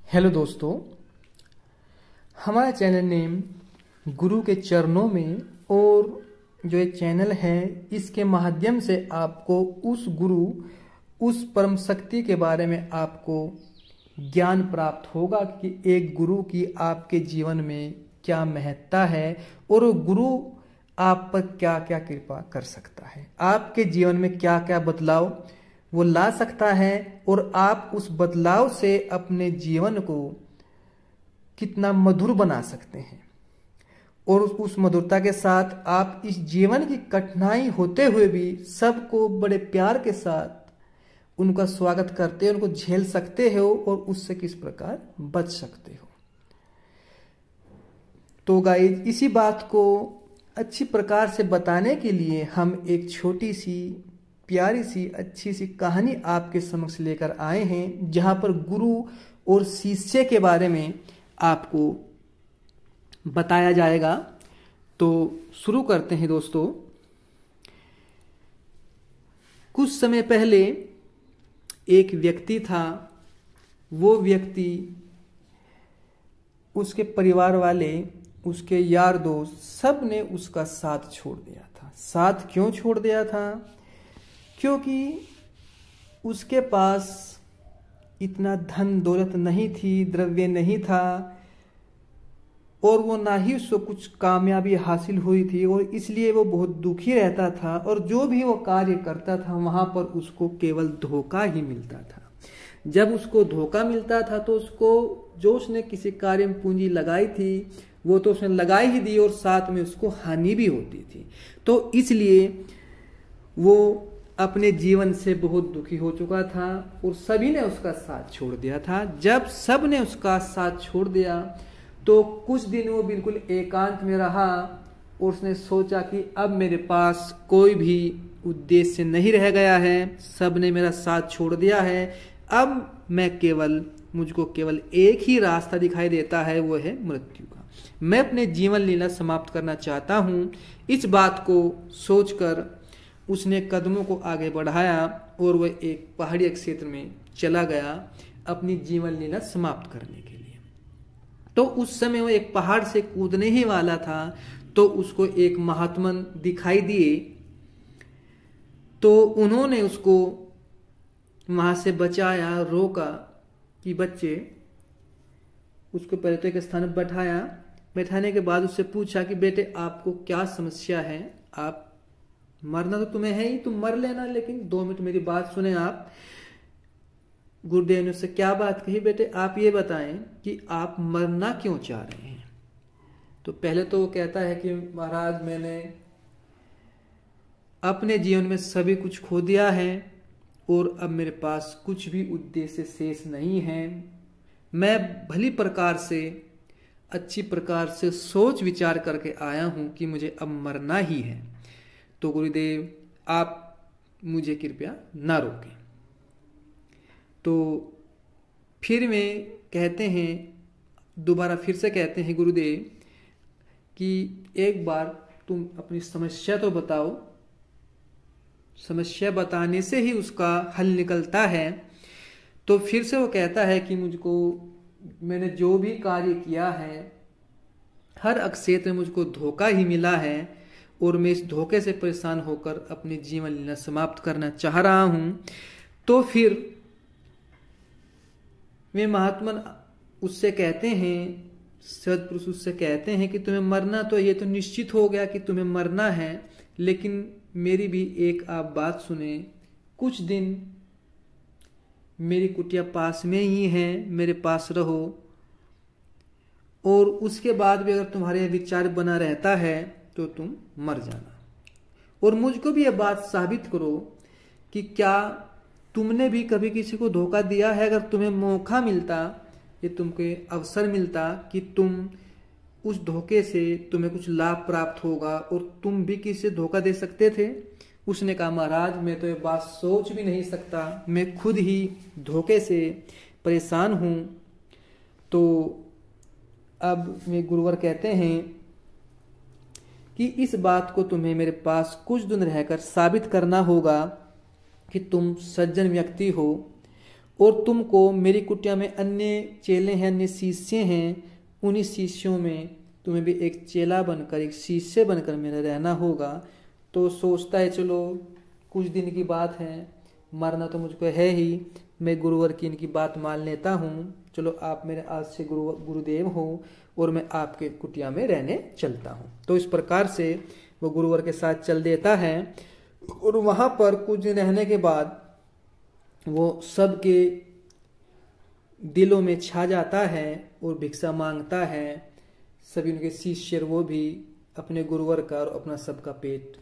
Hello दोस्तों, हमारा channel name गुरु के चरणों में और जो ये चैनल है इसके माध्यम से आपको उस गुरु उस परम शक्ति के बारे में आपको ज्ञान प्राप्त होगा कि एक गुरु की आपके जीवन में क्या महत्ता है और वो गुरु आप पर क्या क्या कृपा कर सकता है, आपके जीवन में क्या क्या बदलाव वो ला सकता है और आप उस बदलाव से अपने जीवन को कितना मधुर बना सकते हैं और उस मधुरता के साथ आप इस जीवन की कठिनाई होते हुए भी सबको बड़े प्यार के साथ उनका स्वागत करते हो, उनको झेल सकते हो और उससे किस प्रकार बच सकते हो। तो गाइस, इसी बात को अच्छी प्रकार से बताने के लिए हम एक छोटी सी प्यारी सी अच्छी सी कहानी आपके समक्ष लेकर आए हैं, जहां पर गुरु और शिष्य के बारे में आपको बताया जाएगा। तो शुरू करते हैं दोस्तों। कुछ समय पहले एक व्यक्ति था। वो व्यक्ति, उसके परिवार वाले, उसके यार दोस्त सब ने उसका साथ छोड़ दिया था। साथ क्यों छोड़ दिया था? क्योंकि उसके पास इतना धन दौलत नहीं थी, द्रव्य नहीं था और वो ना ही उसको कुछ कामयाबी हासिल हुई थी और इसलिए वो बहुत दुखी रहता था और जो भी वो कार्य करता था वहां पर उसको केवल धोखा ही मिलता था। जब उसको धोखा मिलता था तो उसको जो उसने किसी कार्य में पूंजी लगाई थी वो तो उसने लगाई ही दी और साथ में उसको हानि भी होती थी। तो इसलिए वो अपने जीवन से बहुत दुखी हो चुका था और सभी ने उसका साथ छोड़ दिया था। जब सब ने उसका साथ छोड़ दिया तो कुछ दिन वो बिल्कुल एकांत में रहा और उसने सोचा कि अब मेरे पास कोई भी उद्देश्य नहीं रह गया है, सब ने मेरा साथ छोड़ दिया है, अब मुझको केवल एक ही रास्ता दिखाई देता है, वो है मृत्यु का। मैं अपने जीवन लीला समाप्त करना चाहता हूँ। इस बात को सोचकर उसने कदमों को आगे बढ़ाया और वह एक पहाड़ी क्षेत्र में चला गया अपनी जीवन लीला समाप्त करने के लिए। तो उस समय वो एक पहाड़ से कूदने ही वाला था तो उसको एक महात्मन दिखाई दिए। तो उन्होंने उसको वहां से बचाया, रोका कि बच्चे, उसको पहले तो एक स्थान पर बैठाया। बैठाने के बाद उससे पूछा कि बेटे आपको क्या समस्या है, आप मरना तो तुम्हें है ही, तुम मर लेना, लेकिन 2 मिनट मेरी बात सुने आप। गुरुदेव ने उससे क्या बात कही? बेटे आप ये बताएं कि आप मरना क्यों चाह रहे हैं। तो पहले तो वो कहता है कि महाराज मैंने अपने जीवन में सभी कुछ खो दिया है और अब मेरे पास कुछ भी उद्देश्य शेष नहीं है। मैं भली प्रकार से अच्छी प्रकार से सोच विचार करके आया हूं कि मुझे अब मरना ही है। तो गुरुदेव आप मुझे कृपया ना रोकें। तो फिर में कहते हैं, दोबारा फिर से कहते हैं गुरुदेव कि एक बार तुम अपनी समस्या तो बताओ। समस्या बताने से ही उसका हल निकलता है। तो फिर से वो कहता है कि मैंने जो भी कार्य किया है हर क्षेत्र में मुझको धोखा ही मिला है और मैं इस धोखे से परेशान होकर अपनी जीवन लीला समाप्त करना चाह रहा हूं। तो फिर वे महात्मा उससे कहते हैं, सद्पुरुष उससे कहते हैं कि तुम्हें मरना तो ये तो निश्चित हो गया कि तुम्हें मरना है, लेकिन मेरी भी एक आप बात सुने। कुछ दिन मेरी कुटिया पास में ही है, मेरे पास रहो और उसके बाद भी अगर तुम्हारे विचार बना रहता है तो तुम मर जाना। और मुझको भी यह बात साबित करो कि क्या तुमने भी कभी किसी को धोखा दिया है। अगर तुम्हें मौका मिलता, ये तुमको अवसर मिलता कि तुम उस धोखे से तुम्हें कुछ लाभ प्राप्त होगा और तुम भी किसी से धोखा दे सकते थे। उसने कहा महाराज मैं तो ये बात सोच भी नहीं सकता, मैं खुद ही धोखे से परेशान हूं। तो अब वे गुरुवर कहते हैं कि इस बात को तुम्हें मेरे पास कुछ दिन रहकर साबित करना होगा कि तुम सज्जन व्यक्ति हो और तुमको मेरी कुटिया में अन्य चेले हैं, अन्य शिष्य हैं, उन्हीं शिष्यों में तुम्हें भी एक चेला बनकर, एक शिष्य बनकर मेरा रहना होगा। तो सोचता है चलो कुछ दिन की बात है, मरना तो मुझको है ही, मैं गुरुवर की इनकी बात मान लेता हूँ, चलो आप मेरे आज से गुरुदेव हो और मैं आपके कुटिया में रहने चलता हूँ। तो इस प्रकार से वो गुरुवर के साथ चल देता है और वहाँ पर कुछ दिन रहने के बाद वो सबके दिलों में छा जाता है और भिक्षा मांगता है। सभी उनके शिष्य वो भी अपने गुरुवर का और अपना सबका पेट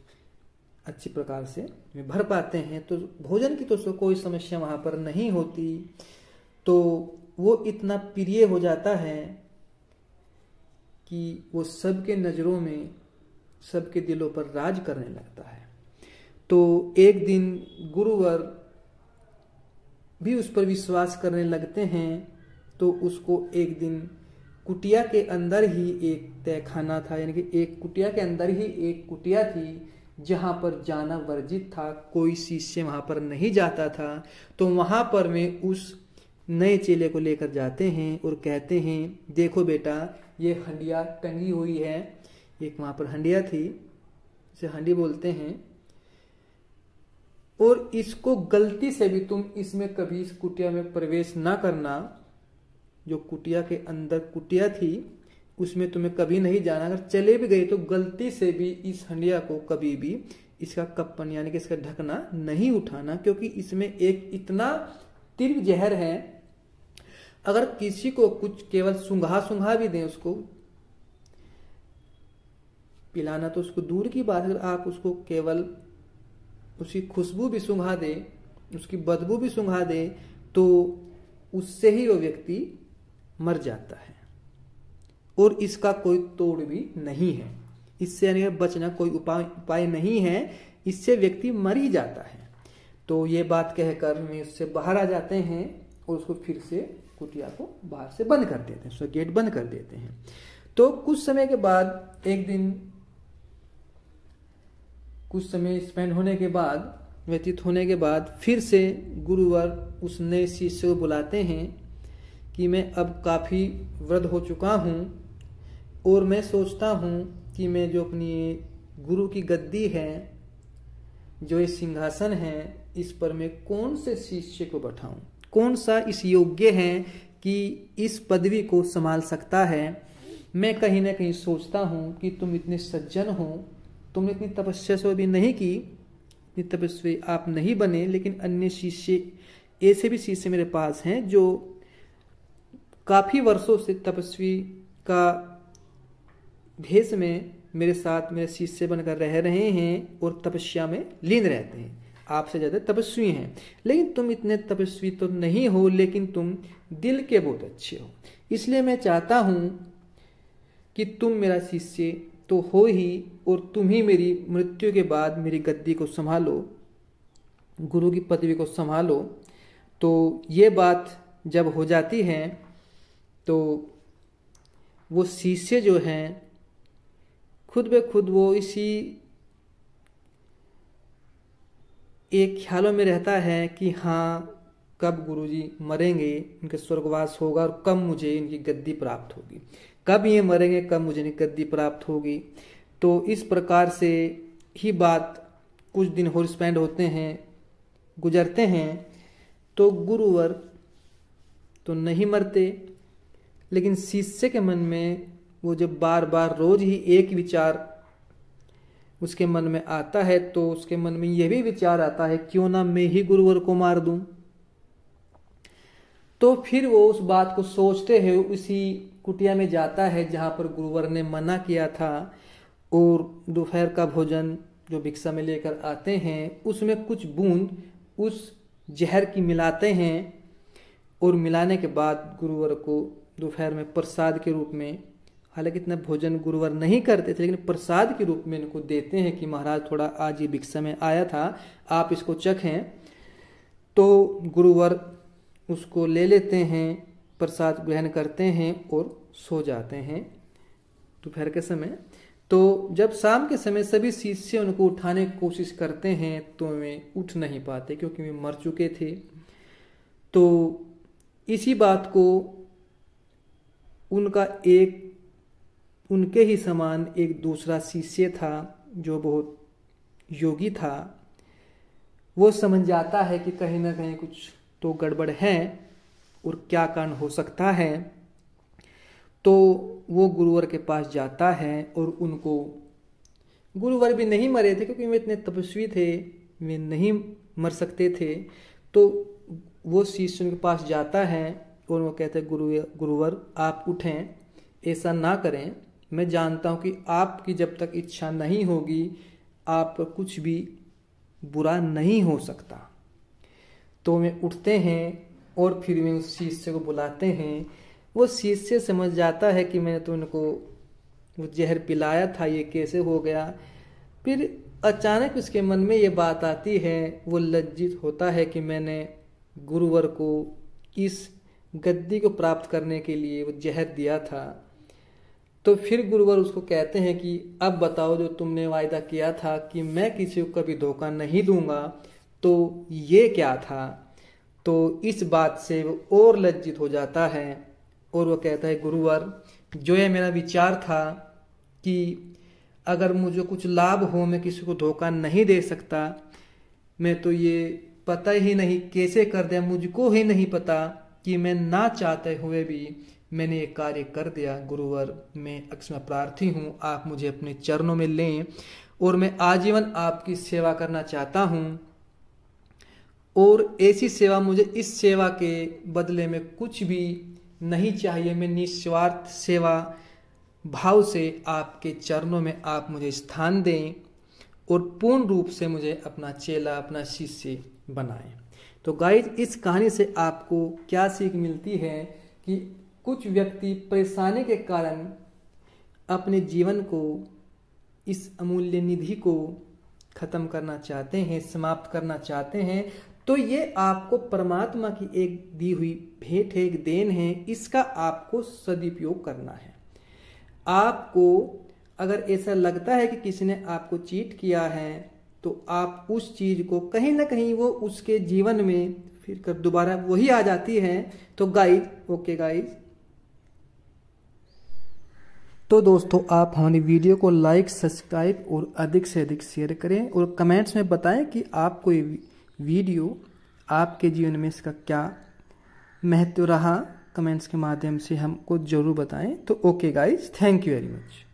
अच्छी प्रकार से भर पाते हैं। तो भोजन की तो कोई समस्या वहाँ पर नहीं होती। तो वो इतना प्रिय हो जाता है कि वो सबके नज़रों में, सबके दिलों पर राज करने लगता है। तो एक दिन गुरुवर भी उस पर विश्वास करने लगते हैं। तो उसको एक दिन कुटिया के अंदर ही एक तहखाना था, यानी कि एक कुटिया के अंदर ही एक कुटिया थी जहाँ पर जाना वर्जित था, कोई शिष्य वहाँ पर नहीं जाता था। तो वहाँ पर में उस नए चेले को लेकर जाते हैं और कहते हैं देखो बेटा ये हंडिया टंगी हुई है, एक वहाँ पर हंडिया थी, इसे हंडी बोलते हैं, और इसको गलती से भी तुम इसमें कभी इस कुटिया में प्रवेश ना करना। जो कुटिया के अंदर कुटिया थी उसमें तुम्हें कभी नहीं जाना, अगर चले भी गए तो गलती से भी इस हंडिया को कभी भी इसका कप्पन यानी कि इसका ढकना नहीं उठाना, क्योंकि इसमें एक इतना तीव्र जहर है, अगर किसी को कुछ केवल सुंघा भी दें उसको पिलाना तो उसको दूर की बात, अगर आप उसको केवल उसकी खुशबू भी सुंघा दे, उसकी बदबू भी सुंघा दे, तो उससे ही वो व्यक्ति मर जाता है और इसका कोई तोड़ भी नहीं है। इससे यानी बचना कोई उपाय नहीं है, इससे व्यक्ति मर ही जाता है। तो ये बात कहकर वे उससे बाहर आ जाते हैं और उसको फिर से कुटिया को बाहर से बंद कर देते हैं, उसका गेट बंद कर देते हैं। तो कुछ समय के बाद, एक दिन कुछ समय स्पेंड होने के बाद, व्यतीत होने के बाद, फिर से गुरुवर उस नए शिष्य को बुलाते हैं कि मैं अब काफ़ी वृद्ध हो चुका हूँ और मैं सोचता हूँ कि मैं जो अपनी गुरु की गद्दी है, जो ये सिंहासन है, इस पर मैं कौन से शिष्य को बैठाऊं, कौन सा इस योग्य है कि इस पदवी को संभाल सकता है। मैं कहीं ना कहीं सोचता हूँ कि तुम इतने सज्जन हो, तुमने इतनी तपस्या से भी नहीं की, इतनी तपस्वी आप नहीं बने, लेकिन अन्य शिष्य, ऐसे भी शिष्य मेरे पास हैं जो काफ़ी वर्षों से तपस्वी का भेष में मेरे साथ मेरे शिष्य बनकर रह रहे हैं और तपस्या में लीन रहते हैं, आपसे ज़्यादा तपस्वी हैं। लेकिन तुम इतने तपस्वी तो नहीं हो, लेकिन तुम दिल के बहुत अच्छे हो, इसलिए मैं चाहता हूँ कि तुम मेरा शिष्य तो हो ही, और तुम ही मेरी मृत्यु के बाद मेरी गद्दी को संभालो, गुरु की पदवी को संभालो। तो ये बात जब हो जाती है तो वो शिष्य जो हैं खुद ब खुद वो इसी एक ख्यालों में रहता है कि हाँ कब गुरुजी मरेंगे, इनके स्वर्गवास होगा और कब मुझे इनकी गद्दी प्राप्त होगी, कब ये मरेंगे, कब मुझे इनकी गद्दी प्राप्त होगी। तो इस प्रकार से ही बात कुछ दिन और स्पेंड होते हैं, गुजरते हैं। तो गुरुवर तो नहीं मरते, लेकिन शिष्य के मन में वो जब बार बार रोज ही एक विचार उसके मन में आता है, तो उसके मन में यह भी विचार आता है क्यों ना मैं ही गुरुवर को मार दूं। तो फिर वो उस बात को सोचते हुए उसी कुटिया में जाता है जहां पर गुरुवर ने मना किया था, और दोपहर का भोजन जो भिक्षा में लेकर आते हैं उसमें कुछ बूंद उस जहर की मिलाते हैं, और मिलाने के बाद गुरुवर को दोपहर में प्रसाद के रूप में, हालांकि इतना भोजन गुरुवर नहीं करते थे, लेकिन प्रसाद के रूप में इनको देते हैं कि महाराज थोड़ा आज ये भिक्षा में आया था, आप इसको चखें। तो गुरुवर उसको ले लेते हैं, प्रसाद ग्रहण करते हैं और सो जाते हैं दोपहर के समय। तो जब शाम के समय सभी शिष्य उनको उठाने की कोशिश करते हैं तो वे उठ नहीं पाते, क्योंकि वे मर चुके थे। तो इसी बात को उनके ही समान एक दूसरा शिष्य था जो बहुत योगी था, वो समझ जाता है कि कहीं ना कहीं कुछ तो गड़बड़ है और क्या कारण हो सकता है। तो वो गुरुवर के पास जाता है और उनको, गुरुवर भी नहीं मरे थे क्योंकि वे इतने तपस्वी थे, वे नहीं मर सकते थे। तो वो शिष्य उनके पास जाता है और वो कहते हैं गुरुवर आप उठें, ऐसा ना करें, मैं जानता हूँ कि आपकी जब तक इच्छा नहीं होगी आप पर कुछ भी बुरा नहीं हो सकता। तो वे उठते हैं और फिर वे उस शिष्य को बुलाते हैं। वो शिष्य समझ जाता है कि मैंने तो उनको वो जहर पिलाया था, ये कैसे हो गया। फिर अचानक उसके मन में ये बात आती है, वो लज्जित होता है कि मैंने गुरुवर को इस गद्दी को प्राप्त करने के लिए वो जहर दिया था। तो फिर गुरुवर उसको कहते हैं कि अब बताओ जो तुमने वायदा किया था कि मैं किसी को कभी धोखा नहीं दूंगा, तो ये क्या था। तो इस बात से वो और लज्जित हो जाता है और वो कहता है गुरुवर जो ये मेरा विचार था कि अगर मुझे कुछ लाभ हो मैं किसी को धोखा नहीं दे सकता, मैं तो ये पता ही नहीं कैसे कर दिया, मुझको ही नहीं पता कि मैं ना चाहते हुए भी मैंने ये कार्य कर दिया। गुरुवर मैं अक्षमा प्रार्थी हूँ, आप मुझे अपने चरणों में लें और मैं आजीवन आपकी सेवा करना चाहता हूँ और ऐसी सेवा, मुझे इस सेवा के बदले में कुछ भी नहीं चाहिए। मैं निस्वार्थ सेवा भाव से आपके चरणों में आप मुझे स्थान दें और पूर्ण रूप से मुझे अपना चेला, अपना शिष्य बनाएं। तो गाइस इस कहानी से आपको क्या सीख मिलती है कि कुछ व्यक्ति परेशानी के कारण अपने जीवन को, इस अमूल्य निधि को खत्म करना चाहते हैं, समाप्त करना चाहते हैं। तो ये आपको परमात्मा की एक दी हुई भेंट है, एक देन है, इसका आपको सदुपयोग करना है। आपको अगर ऐसा लगता है कि किसी ने आपको चीट किया है तो आप उस चीज को कहीं ना कहीं वो उसके जीवन में फिर कर दोबारा वही आ जाती है। तो गाइज ओके गाइज, तो दोस्तों आप हमारी वीडियो को लाइक, सब्सक्राइब और अधिक से अधिक शेयर करें और कमेंट्स में बताएं कि आपको ये वीडियो आपके जीवन में इसका क्या महत्व रहा। कमेंट्स के माध्यम से हमको जरूर बताएं। तो okay guys, thank you very much.